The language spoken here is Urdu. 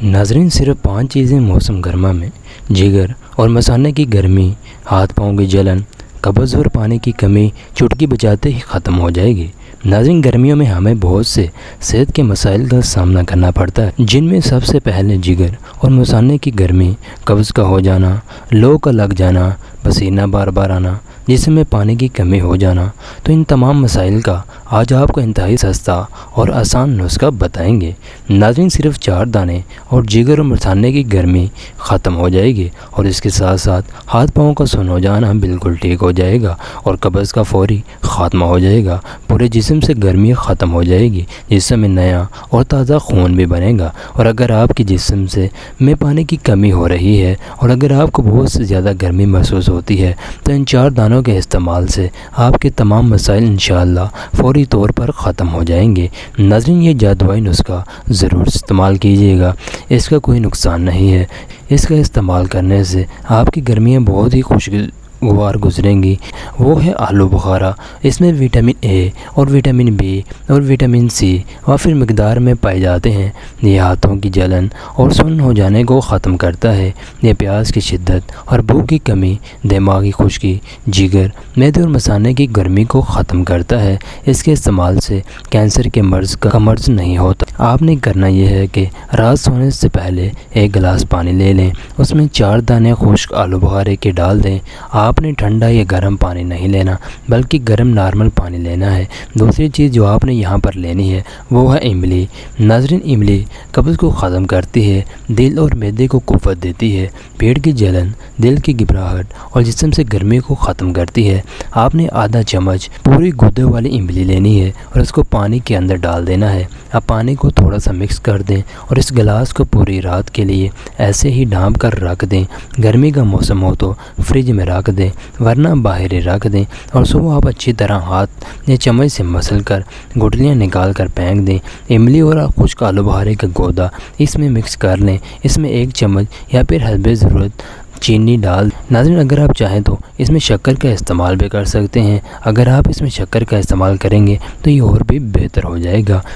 ناظرین، صرف 5 چیزیں موسم گرما میں جگر اور مثانے کی گرمی، ہاتھ پاؤں کی جلن، قبض اور پانی کی کمی چٹکی بجاتے ہی ختم ہو جائے گی۔ ناظرین، گرمیوں میں ہمیں بہت سے صحت کے مسائل کا سامنا کرنا پڑتا ہے، جن میں سب سے پہلے جگر اور مثانے کی گرمی، قبض کا ہو جانا، لو کا لگ جانا، پسینہ بار بار آنا، جسم میں پانی کی کمی ہو جانا۔ تو ان تمام مسائل کا آج آپ کو انتہائی سستا اور آسان نسخہ بتائیں گے۔ ناظرین، صرف 4 دانے اور جگر اور مثانے کی گرمی ختم ہو جائے گی، اور اس کے ساتھ ساتھ ہاتھ پاؤں کا سن ہو جانا بالکل ٹھیک ہو جائے گا، اور قبض کا فوری خاتمہ ہو جائے گا۔ پورے جسم سے گرمی ختم ہو جائے گی، جسم میں نیا اور تازہ خون بھی بنے گا۔ اور اگر آپ کی جسم میں پانی کی کمی ہو رہی ہے، اور اگر آپ کو بہت سے زیادہ گرمی محسوس ہوتی ہے، تو ان 4 دانوں کے استعمال سے آپ کے تمام مسائل انشاءاللہ فوری طور پر ختم ہو جائیں گے۔ ناظرین، یہ جادوئی نسخہ ضرور استعمال کیجیے گا، اس کا کوئی نقصان نہیں ہے۔ اس کا استعمال کرنے سے آپ کی گرمیاں بہت ہی خوشگوار گزریں گی۔ وہ ہے آلو بخارا۔ اس میں وٹامن اے اور وٹامن بی اور وٹامن سی وافر مقدار میں پائے جاتے ہیں۔ یہ ہاتھوں کی جلن اور سن ہو جانے کو ختم کرتا ہے۔ یہ پیاس کی شدت اور بھوک کی کمی، دماغی خشکی، جگر، معدے اور مثانے کی گرمی کو ختم کرتا ہے۔ اس کے استعمال سے کینسر کے مرض کا مرض نہیں ہوتا۔ آپ نے کرنا یہ ہے کہ رات سونے سے پہلے 1 گلاس پانی لے لیں، اس میں 4 دانے خشک آلو بخارے کے ڈال دیں۔ آپ نے ٹھنڈا یا گرم پانی نہیں لینا، بلکہ گرم نارمل پانی لینا ہے۔ دوسری چیز جو آپ نے یہاں پر لینی ہے وہ ہے املی۔ ناظرین، املی قبض کو ختم کرتی ہے، دل اور معدے کو قوت دیتی ہے، پیٹ کی جلن، دل کی گھبراہٹ اور جسم سے گرمی کو ختم کرتی ہے۔ آپ نے آدھا چمچ پوری گودے والی املی لینی ہے اور اس کو پانی کے اندر ڈال دینا ہے۔ اب پانی کو تھوڑا سا مکس کر دیں اور اس گلاس کو پوری رات کے لیے ایسے ہی ڈھانپ کر رکھ دیں۔ گرمی کا موسم ہو تو فریج میں رکھ دیں، ورنہ باہر ہی رکھ دیں، اور صبح آپ اچھی طرح ہاتھ یا چمچ سے مسل کر گٹلیاں نکال کر پھینک دیں۔ املی اور خشک آلو بخارے کا گودا اس میں مکس کر لیں۔ اس میں 1 چمچ یا پھر حسب ضرورت چینی ڈال۔ ناظرین، اگر آپ چاہیں تو اس میں شکر کا استعمال بھی کر سکتے ہیں۔ اگر آپ اس میں شکر کا استعمال کریں گے تو یہ اور بھی بہتر ہو جائے گا۔